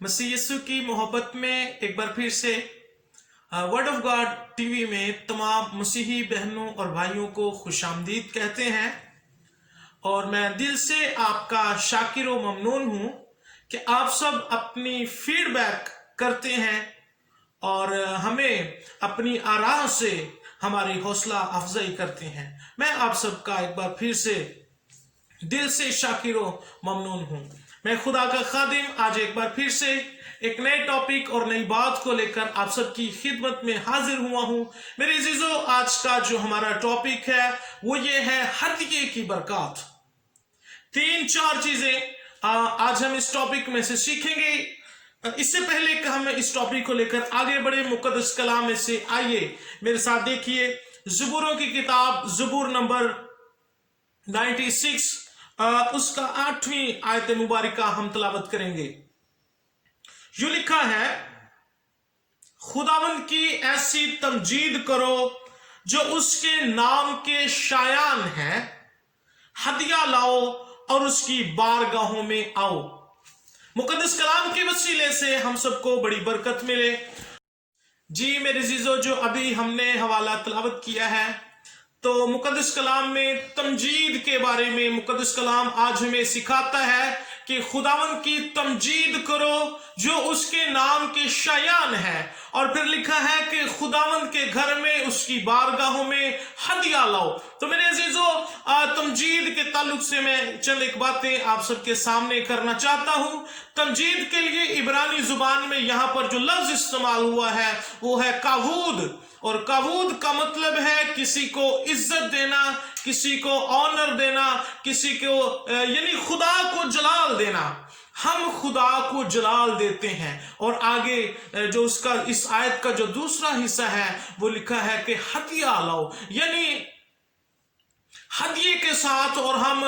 मसीह यीशु की मोहब्बत में एक बार फिर से वर्ड ऑफ गॉड टीवी में तमाम मसीही बहनों और भाइयों को खुशामदीद कहते हैं। और मैं दिल से आपका शाकिर व ममनून हूं कि आप सब अपनी फीडबैक करते हैं और हमें अपनी आराह से हमारी हौसला अफजाई करते हैं। मैं आप सबका एक बार फिर से दिल से शाकिर व ममनून हूं। मैं खुदा का खादिम आज एक बार फिर से एक नए टॉपिक और नई बात को लेकर आप सबकी खिदमत में हाजिर हुआ हूं। मेरे अजीजों, आज का जो हमारा टॉपिक है वो ये है हदिये की बरकत। 3-4 चीजें आज हम इस टॉपिक में से सीखेंगे। इससे पहले कि हम इस टॉपिक को लेकर आगे बढ़े मुकद्दस कलाम में से आइए मेरे साथ देखिए ज़बूरों की किताब ज़बूर नंबर 96 उसका 8वीं आयत मुबारका हम तलावत करेंगे। यूं लिखा है, खुदावंद की ऐसी तमजीद करो जो उसके नाम के शायान हैं, हदिया लाओ और उसकी बारगाहों में आओ। मुकद्दस कलाम के वसीले से हम सबको बड़ी बरकत मिले। जी मेरे अजीजों, जो अभी हमने हवाला तलावत किया है तो मुकद्दस कलाम में तमजीद के बारे में मुकद्दस कलाम आज हमें सिखाता है कि खुदावंद की तमजीद करो जो उसके नाम के शायान है। और फिर लिखा है कि खुदावंद के घर में उसकी बारगाहों में हदिया लाओ। तो मेरे अजीजों, तमजीद के ताल्लुक से मैं चंद एक बातें आप सबके सामने करना चाहता हूं। तमजीद के लिए इब्रानी जुबान में यहां पर जो लफ्ज इस्तेमाल हुआ है वो है कावूद। और कावूद का मतलब है किसी को इज्जत देना, किसी को ऑनर देना, किसी को यानी खुदा को जलाल देना। हम खुदा को जलाल देते हैं। और आगे जो उसका इस आयत का जो दूसरा हिस्सा है वो लिखा है कि हदिया लाओ, यानी हदिये के साथ और हम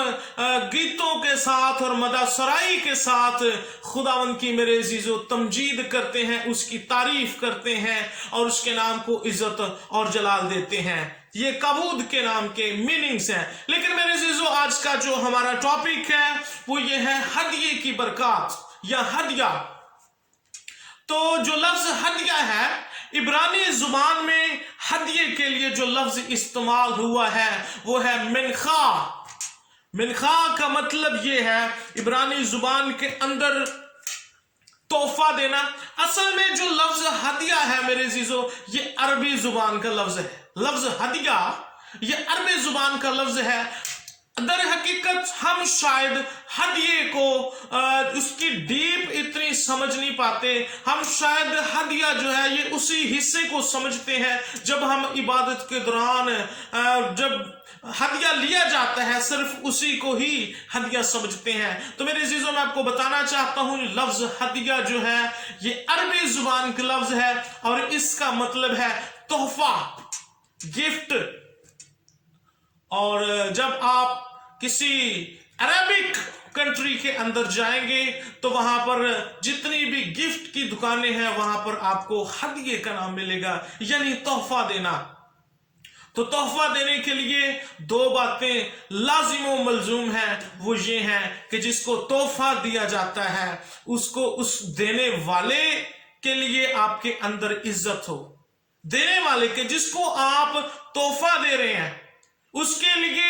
गीतों के साथ और मदासराई के साथ खुदावंद की मेरे अजीजों तमजीद करते हैं, उसकी तारीफ करते हैं और उसके नाम को इज्जत और जलाल देते हैं। ये कबूद के नाम के मीनिंग्स हैं। लेकिन मेरे अजीजों, आज का जो हमारा टॉपिक है वो ये है हदिये की बरकत या हदिया। तो जो लफ्ज हदिया है, इब्रानी जुबान में हदिये के लिए जो लफ्ज इस्तेमाल हुआ है वो है मिनखा। मिनखा का मतलब ये है इब्रानी जुबान के अंदर तोहफा देना। असल में जो लफ्ज हदिया है मेरे अजीजों, ये अरबी जुबान का लफ्ज है। लफ्ज हदिया ये अरबी जुबान का लफ्ज है। दर हकीकत हम शायद हदिये को उसकी डीप इतनी समझ नहीं पाते। हम शायद हदिया जो है ये उसी हिस्से को समझते हैं जब हम इबादत के दौरान जब हदिया लिया जाता है, सिर्फ उसी को ही हदिया समझते हैं। तो मेरे अजीजों, मैं आपको बताना चाहता हूं लफ्ज हदिया जो है ये अरबी जुबान का लफ्ज है और इसका मतलब है तोहफा, गिफ्ट। और जब आप किसी अरबिक कंट्री के अंदर जाएंगे तो वहां पर जितनी भी गिफ्ट की दुकानें हैं वहां पर आपको हदिये का नाम मिलेगा, यानी तोहफा देना। तो तोहफा देने के लिए 2 बातें लाजिम व मलजूम हैं। वो ये हैं कि जिसको तोहफा दिया जाता है उसको उस देने वाले के लिए आपके अंदर इज्जत हो। देने वाले के, जिसको आप तोहफा दे रहे हैं उसके लिए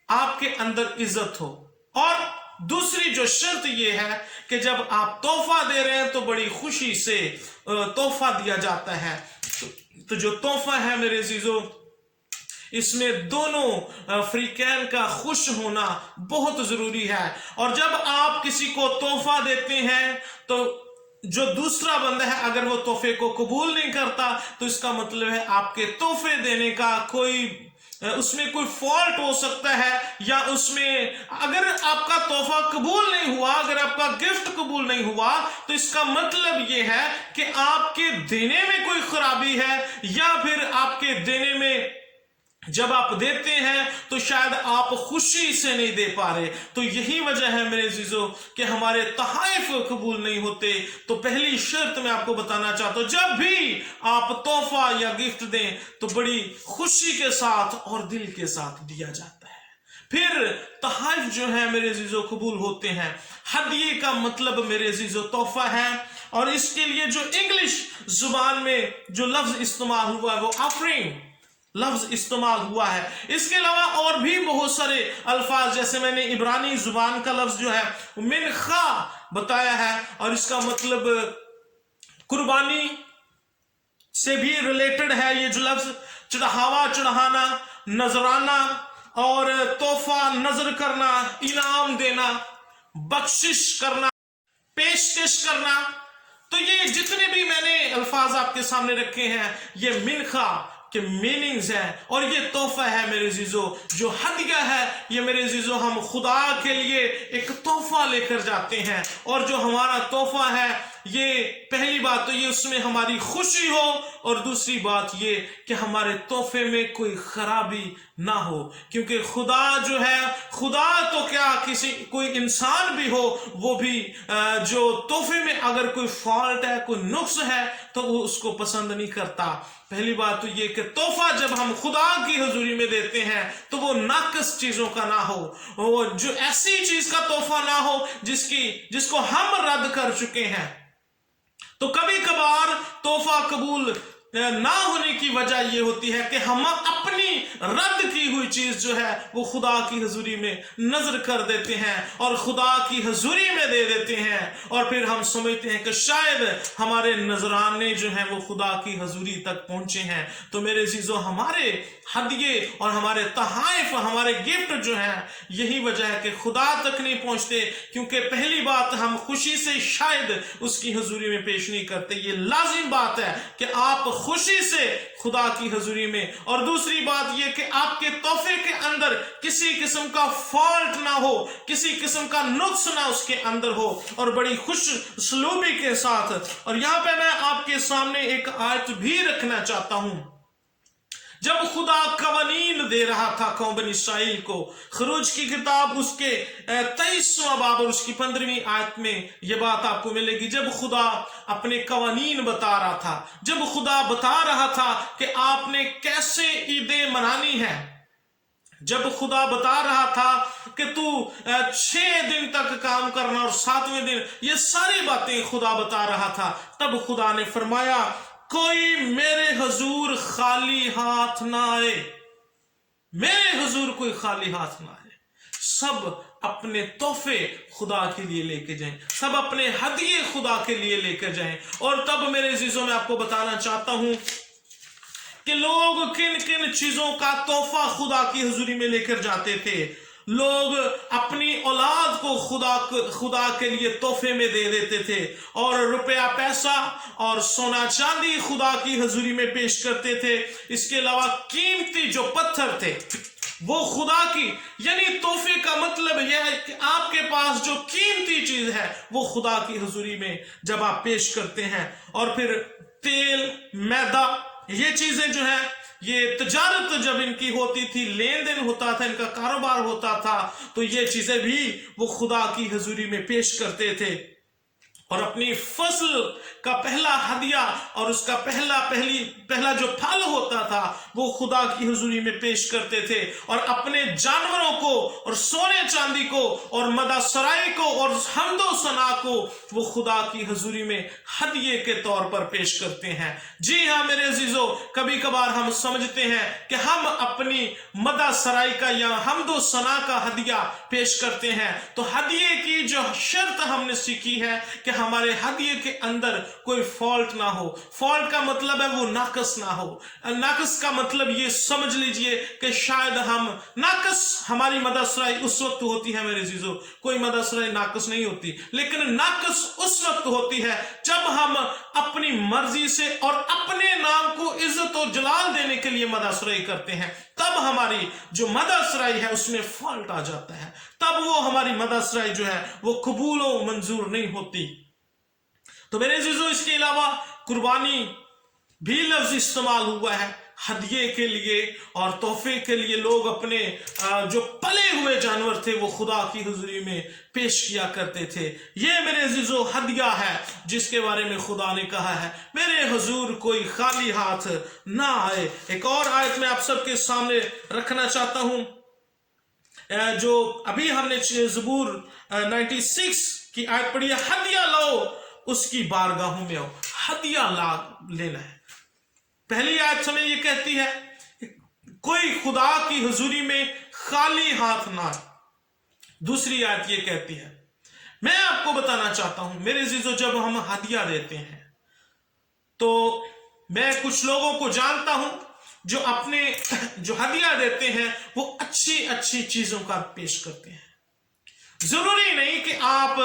आपके अंदर इज्जत हो। और दूसरी जो शर्त यह है कि जब आप तोहफा दे रहे हैं तो बड़ी खुशी से तोहफा दिया जाता है। तो जो तोहफा है मेरे अजीजों, इसमें दोनों फ्रीकैन का खुश होना बहुत जरूरी है। और जब आप किसी को तोहफा देते हैं तो जो दूसरा बंदा है अगर वो तोहफे को कबूल नहीं करता तो इसका मतलब है आपके तोहफे देने का उसमें कोई फॉल्ट हो सकता है, या उसमें अगर आपका तोहफा कबूल नहीं हुआ, अगर आपका गिफ्ट कबूल नहीं हुआ तो इसका मतलब यह है कि आपके देने में कोई खराबी है, या फिर आपके देने में जब आप देते हैं तो शायद आप खुशी से नहीं दे पा रहे। तो यही वजह है मेरे अजीजों कि हमारे तोहफे कबूल नहीं होते। तो पहली शर्त मैं आपको बताना चाहता हूं, जब भी आप तोहफा या गिफ्ट दें तो बड़ी खुशी के साथ और दिल के साथ दिया जाता है। फिर तोहफे जो है मेरे अजीजों कबूल होते हैं। हदिये का मतलब मेरे अजीजों तोहफा है, और इसके लिए जो इंग्लिश जुबान में जो लफ्ज इस्तेमाल हुआ है वो ऑफरिंग लफ्ज इस्तेमाल हुआ है। इसके अलावा और भी बहुत सारे अल्फाज, जैसे मैंने इब्रानी जुबान का लफ्ज जो है मिनखा बताया है, और इसका मतलब कुर्बानी से भी रिलेटेड है ये जो लफ्ज। चढ़ावा, चढ़ाना, नजराना, और तोहफा, नजर करना, इनाम देना, बख्शिश करना, पेशकश करना। तो ये जितने भी मैंने अल्फाज आपके सामने रखे हैं ये मिनखा के मीनिंग्स है, और ये तोहफा है मेरे अजीजों। जो हदिया है ये मेरे अजीजों हम खुदा के लिए एक तोहफा लेकर जाते हैं, और जो हमारा तोहफा है ये पहली बात तो ये उसमें हमारी खुशी हो, और दूसरी बात ये कि हमारे तोहफे में कोई खराबी ना हो, क्योंकि खुदा जो है, खुदा तो क्या कोई इंसान भी हो वो भी जो तोहफे में अगर कोई फॉल्ट है, कोई नुक्स है तो वो उसको पसंद नहीं करता। पहली बात तो ये कि तोहफा जब हम खुदा की हुजूरी में देते हैं तो वो नाकस चीजों का ना हो, वो जो ऐसी चीज का तोहफा ना हो जिसको हम रद्द कर चुके हैं। तो कभी कभार तोहफा कबूल ना होने की वजह यह होती है कि हम अपनी रद्द की हुई चीज जो है वो खुदा की हजूरी में नजर कर देते हैं और खुदा की हजूरी में दे देते हैं, और फिर हम समझते हैं कि शायद हमारे नजराने जो हैं वो खुदा की हजूरी तक पहुंचे हैं। तो मेरे चीजों, हमारे हदिये और हमारे तहाइफ, हमारे गिफ्ट जो हैं, यही वजह है कि खुदा तक नहीं पहुंचते, क्योंकि पहली बात हम खुशी से शायद उसकी हजूरी में पेश नहीं करते। ये लाजिम बात है कि आप खुशी से खुदा की हजूरी में, और दूसरी बात यह कि आपके तोहफे के अंदर किसी किस्म का फॉल्ट ना हो, किसी किस्म का नुक्स ना उसके अंदर हो, और बड़ी खुश सलूबी के साथ। और यहां पे मैं आपके सामने एक आयत भी रखना चाहता हूं। जब खुदा कवानीन दे रहा था कौम बनी इस्राइल को, खरूज की किताब उसके 23वां बाब और उसकी 15वीं आयत में यह बात आपको मिलेगी। जब खुदा अपने कवानीन बता रहा था, जब खुदा बता रहा था कि आपने कैसे ईदें मनानी है, जब खुदा बता रहा था कि तू 6 दिन तक काम करना और 7वें दिन, ये सारी बातें खुदा बता रहा था, तब खुदा ने फरमाया कोई मेरे हुजूर खाली हाथ ना आए, मेरे हुजूर कोई खाली हाथ ना आए। सब अपने तोहफे खुदा के लिए लेके जाएं, सब अपने हदिये खुदा के लिए लेकर जाएं। और तब मेरे अजीजों में आपको बताना चाहता हूं कि लोग किन किन चीजों का तोहफा खुदा की हुजूरी में लेकर जाते थे। लोग अपनी औलाद को खुदा के लिए तोहफे में दे देते थे, और रुपया पैसा और सोना चांदी खुदा की हजूरी में पेश करते थे। इसके अलावा कीमती जो पत्थर थे वो खुदा की, यानी तोहफे का मतलब यह है कि आपके पास जो कीमती चीज है वो खुदा की हजूरी में जब आप पेश करते हैं। और फिर तेल, मैदा, ये चीजें जो है, ये तजारत जब इनकी होती थी, लेन देन होता था, इनका कारोबार होता था, तो ये चीजें भी वो खुदा की हजूरी में पेश करते थे। और अपनी फसल का पहला हदिया और उसका पहला जो फल होता था वो खुदा की हुजूरी में पेश करते थे, और अपने जानवरों को और सोने चांदी को और मदा सराय को और हमदो सना को वो खुदा की हुजूरी में हदिये के तौर पर पेश करते हैं। जी हाँ मेरे अजीजों, कभी कभार हम समझते हैं कि हम अपनी मदा सराय का या हमदो सना का हदिया पेश करते हैं, तो हदिये की जो शर्त हमने सीखी है कि हमारे हदिये के अंदर कोई फॉल्ट ना हो। फॉल्ट का मतलब है वो नाकस ना हो। नाकस का मतलब ये समझ लीजिए कि शायद हम नाकस, हमारी मदसराई उस वक्त होती है मेरे अजीजों, कोई मदसराई नाकस नहीं होती, लेकिन नाकस उस वक्त होती है जब हम अपनी मर्जी से और अपने नाम को इज्जत और जलाल देने के लिए मदसराई करते हैं, तब हमारी जो मदसराई है उसमें फॉल्ट आ जाता है, तब वो हमारी मदसराई जो है वो कबूल और मंजूर नहीं होती। तो मेरे अजीजों, इसके अलावा कुर्बानी भी लफ्ज इस्तेमाल हुआ है हदिये के लिए और तोहफे के लिए। लोग अपने जो पले हुए जानवर थे वो खुदा की हुजूरी में पेश किया करते थे। ये मेरे अजीजों हदिया है जिसके बारे में खुदा ने कहा है मेरे हुजूर कोई खाली हाथ ना आए। एक और आयत में आप सबके सामने रखना चाहता हूं, जो अभी हमने ज़बूर 96 कि आयत पढ़िए, हदिया लाओ उसकी बारगाहों में आओ। हदिया ला लेना है। पहली आयत हमें ये कहती है कोई खुदा की हुजूरी में खाली हाथ ना आए। दूसरी आयत ये कहती है, मैं आपको बताना चाहता हूं मेरे अजीजों, जब हम हदिया देते हैं तो मैं कुछ लोगों को जानता हूं जो अपने जो हदिया देते हैं वो अच्छी अच्छी चीजों का पेश करते हैं। जरूरी नहीं कि आप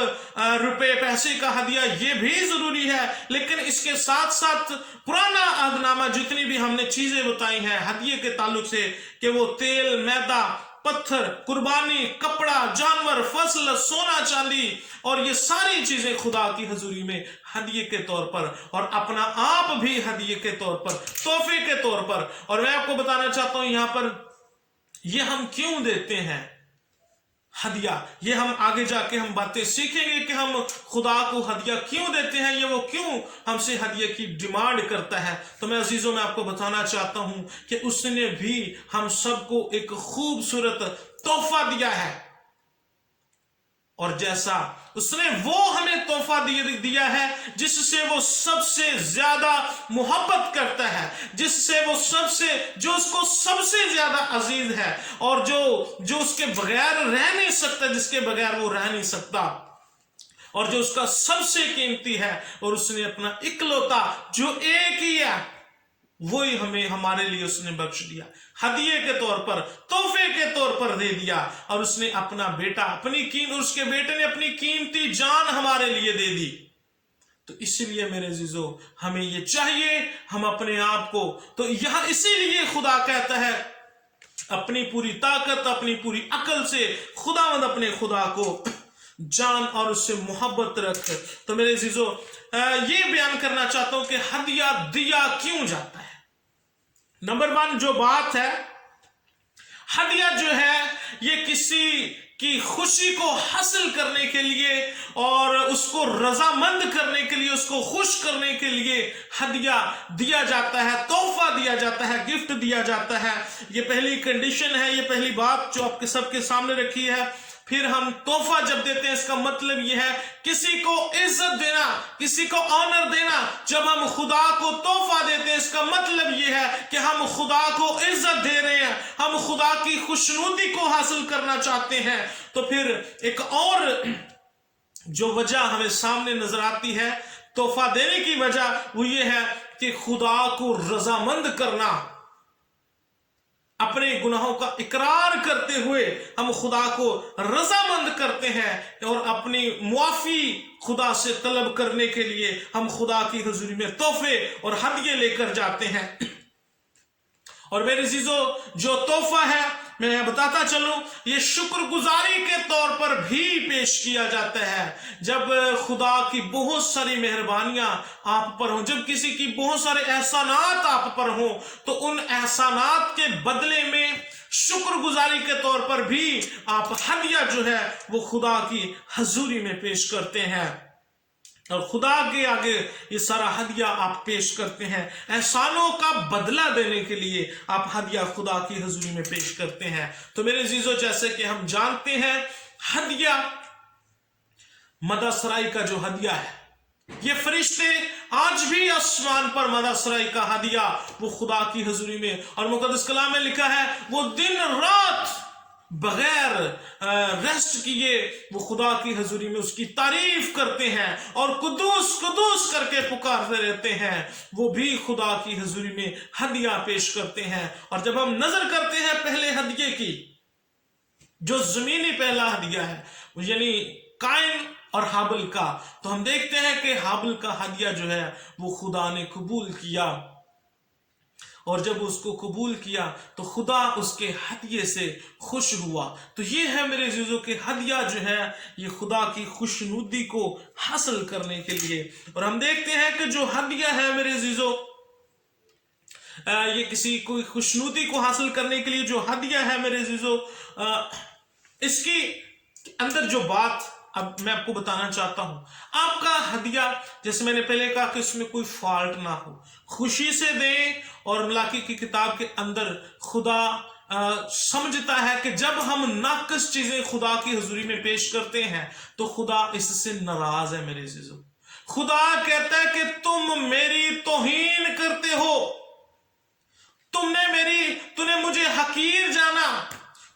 रुपए पैसे का हदिया, ये भी जरूरी है, लेकिन इसके साथ साथ पुराना अहदनामा जितनी भी हमने चीजें बताई हैं हदिये के ताल्लुक से, कि वो तेल, मैदा, पत्थर, कुर्बानी, कपड़ा, जानवर, फसल, सोना चांदी, और ये सारी चीजें खुदा की हजूरी में हदिये के तौर पर, और अपना आप भी हदिये के तौर पर, तोहफे के तौर पर। और मैं आपको बताना चाहता हूं यहां पर ये हम क्यों देते हैं हदिया, ये हम आगे जाके हम बातें सीखेंगे कि हम खुदा को हदिया क्यों देते हैं, ये वो क्यों हमसे हदिये की डिमांड करता है। तो मैं अजीजों में आपको बताना चाहता हूं कि उसने भी हम सबको एक खूबसूरत तोहफा दिया है, और जैसा उसने वो हमें तोहफा दिया है जिससे वो सबसे ज्यादा मोहब्बत करता है, जिससे वो जो उसको सबसे ज्यादा अजीज है, और जो उसके बगैर रह नहीं सकता, जिसके बगैर वो रह नहीं सकता, और जो उसका सबसे कीमती है, और उसने अपना इकलौता जो एक ही है वही हमें हमारे लिए उसने बख्श दिया, हदिये के तौर पर, तोहफे के तौर पर दे दिया। और उसने अपना बेटा, उसके बेटे ने अपनी कीमती जान हमारे लिए दे दी। तो इसलिए मेरे अजीजों हमें ये चाहिए, हम अपने आप को, तो यहां इसीलिए खुदा कहता है अपनी पूरी ताकत, अपनी पूरी अकल से खुदावंद अपने खुदा को जान और उससे मोहब्बत रख। तो मेरे अजीजों ये बयान करना चाहता हूं कि हदिया दिया क्यों जाता है। नंबर 1 जो बात है, हदिया जो है ये किसी की खुशी को हासिल करने के लिए और उसको रजामंद करने के लिए, उसको खुश करने के लिए हदिया दिया जाता है, तोहफा दिया जाता है, गिफ्ट दिया जाता है। ये पहली कंडीशन है, ये पहली बात जो आपके सबके सामने रखी है। फिर हम तोहफा जब देते हैं इसका मतलब यह है किसी को इज्जत देना, किसी को ऑनर देना। जब हम खुदा को तोहफा देते हैं इसका मतलब यह है कि हम खुदा को इज्जत दे रहे हैं, हम खुदा की खुशनुदी को हासिल करना चाहते हैं। तो फिर एक और जो वजह हमें सामने नजर आती है तोहफा देने की वजह, वो ये है कि खुदा को रजामंद करना, अपने गुनाहों का इकरार करते हुए हम खुदा को रजामंद करते हैं, और अपनी मुआफी खुदा से तलब करने के लिए हम खुदा की हुजूरी में तोहफे और हदिये लेकर जाते हैं। और मेरे अजीजों जो तोहफा है मैं बताता चलूं, ये शुक्रगुजारी के तौर पर भी पेश किया जाता है। जब खुदा की बहुत सारी मेहरबानियां आप पर हों, जब किसी की बहुत सारे एहसानात आप पर हों, तो उन एहसानात के बदले में शुक्रगुजारी के तौर पर भी आप हदिया जो है वो खुदा की हजूरी में पेश करते हैं, और खुदा के आगे ये सारा हदिया आप पेश करते हैं। एहसानों का बदला देने के लिए आप हदिया खुदा की हुजूरी में पेश करते हैं। तो मेरे अजीजों जैसे कि हम जानते हैं हदिया मदसराई का जो हदिया है, ये फरिश्ते आज भी आसमान पर मदसराई का हदिया वो खुदा की हुजूरी में, और मुकद्दस कलाम में लिखा है वो दिन रात बगैर रेस्ट किए वो खुदा की हजूरी में उसकी तारीफ करते हैं और कुदूस कुदूस करके पुकारते रहते हैं। वो भी खुदा की हजूरी में हदिया पेश करते हैं। और जब हम नजर करते हैं पहले हदिये की, जो जमीनी पहला हदिया है यानी काइन और हाबिल का, तो हम देखते हैं कि हाबिल का हदिया जो है वो खुदा ने कबूल किया, और जब उसको कबूल किया तो खुदा उसके हदिये से खुश हुआ। तो ये है मेरे अजीजों के हदिया जो है ये खुदा की खुशनुदी को हासिल करने के लिए। और हम देखते हैं कि जो हदिया है मेरे अजीजों ये किसी कोई खुशनुदी को हासिल करने के लिए जो हदिया है मेरे अजीजों, इसकी अंदर जो बात अब मैं आपको बताना चाहता हूं, आपका हदिया जैसे मैंने पहले कहा कि उसमें कोई फॉल्ट ना हो, खुशी से दें। और मलाकी की किताब के अंदर खुदा समझता है कि जब हम नाकस चीजें खुदा की हुजूरी में पेश करते हैं तो खुदा इससे नाराज है। मेरे अजीजों, खुदा कहता है कि तुम मेरी तौहीन करते हो, तूने मुझे हकीर जाना,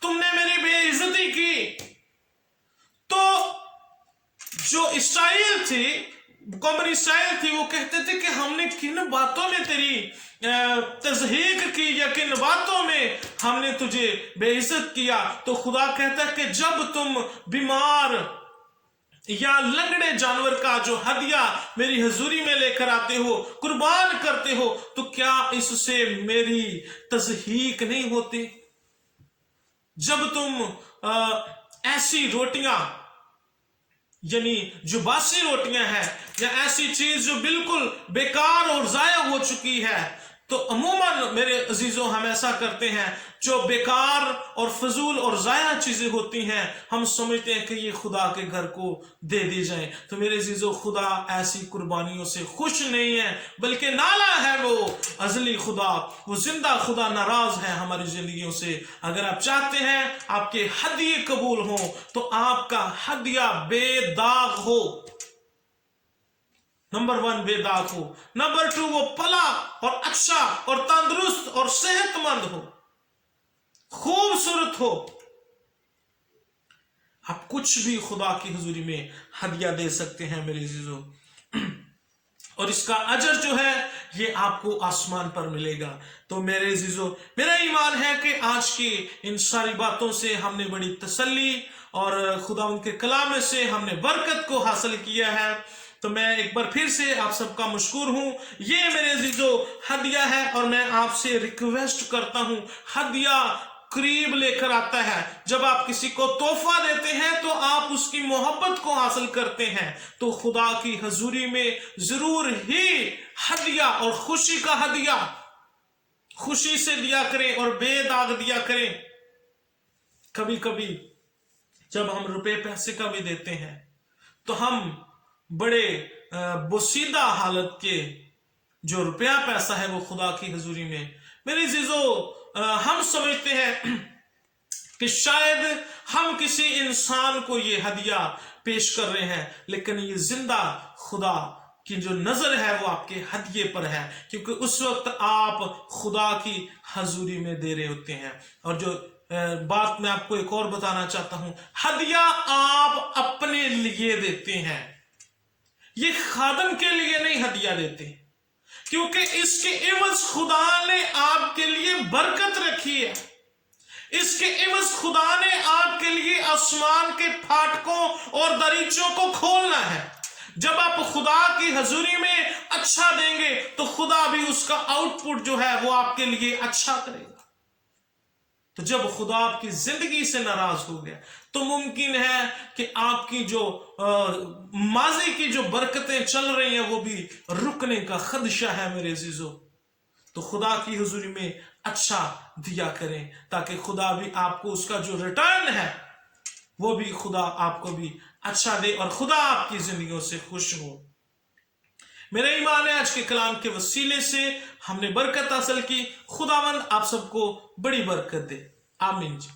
तुमने मेरी बेइज्जती की। तो जो इसराइल थी, कौम इसराइल थी, वो कहते थे कि हमने किन बातों में तेरी तज़हीक की या किन बातों में हमने तुझे बेइज्जत किया। तो खुदा कहता है कि जब तुम बीमार या लंगड़े जानवर का जो हदिया मेरी हजूरी में लेकर आते हो, कुर्बान करते हो, तो क्या इससे मेरी तज़हीक नहीं होती? जब तुम ऐसी रोटियां, यानी जो बासी रोटियां हैं, या ऐसी चीज जो बिल्कुल बेकार और जाया हो चुकी है, तो अमूमन मेरे अजीजों हम ऐसा करते हैं, जो बेकार और फजूल और जाया चीजें होती हैं, हम समझते हैं कि ये खुदा के घर को दे दी जाए। तो मेरे अजीजों, खुदा ऐसी कुर्बानियों से खुश नहीं है, बल्कि नाला है वो अजली खुदा, वो जिंदा खुदा नाराज है हमारी जिंदगियों से। अगर आप चाहते हैं आपके हदिये कबूल हो, तो आपका हदिया बेदाग हो। नंबर 1 बेदाग हो। नंबर 2 वो पला और अच्छा और तंदुरुस्त और सेहतमंद हो, खूबसूरत हो। आप कुछ भी खुदा की हुजूरी में हदिया दे सकते हैं मेरे अजीजों, और इसका अजर जो है ये आपको आसमान पर मिलेगा। तो मेरे अजीजों, मेरा ईमान है कि आज की इन सारी बातों से हमने बड़ी तसल्ली और खुदा उनके कलाम से हमने बरकत को हासिल किया है। तो मैं एक बार फिर से आप सबका मशकूर हूं। ये मेरे अजीजों हदिया है, और मैं आपसे रिक्वेस्ट करता हूं, हदिया करीब लेकर आता है। जब आप किसी को तोहफा देते हैं तो आप उसकी मोहब्बत को हासिल करते हैं। तो खुदा की हजूरी में जरूर ही हदिया और खुशी का हदिया खुशी से दिया करें और बेदाग दिया करें। कभी कभी जब हम रुपए पैसे का भी देते हैं तो हम बड़े बोसीदा हालत के जो रुपया पैसा है वो खुदा की हजूरी में, मेरे अजीजों, हम समझते हैं कि शायद हम किसी इंसान को ये हदिया पेश कर रहे हैं, लेकिन ये जिंदा खुदा की जो नजर है वो आपके हदिये पर है, क्योंकि उस वक्त आप खुदा की हजूरी में दे रहे होते हैं। और जो बात मैं आपको एक और बताना चाहता हूं, हदिया आप अपने लिए देते हैं, ये खादम के लिए नहीं हदिया देते, क्योंकि इसके एवज खुदा ने आपके लिए बरकत रखी है। इसके एवज खुदा ने आपके लिए आसमान के फाटकों और दरीचों को खोलना है। जब आप खुदा की हजूरी में अच्छा देंगे तो खुदा भी उसका आउटपुट जो है वो आपके लिए अच्छा करेगा। तो जब खुदा आपकी जिंदगी से नाराज हो गया तो मुमकिन है कि आपकी जो माजी की जो बरकतें चल रही हैं वो भी रुकने का खदशा है मेरे अजीजों। तो खुदा की हुजूरी में अच्छा दिया करें, ताकि खुदा भी आपको उसका जो रिटर्न है वो भी खुदा आपको भी अच्छा दे और खुदा आपकी जिंदगियों से खुश हो। मेरा ईमान है आज के कलाम के वसीले से हमने बरकत हासिल की। खुदावंद आप सबको बड़ी बरकत दे। आमीन जी।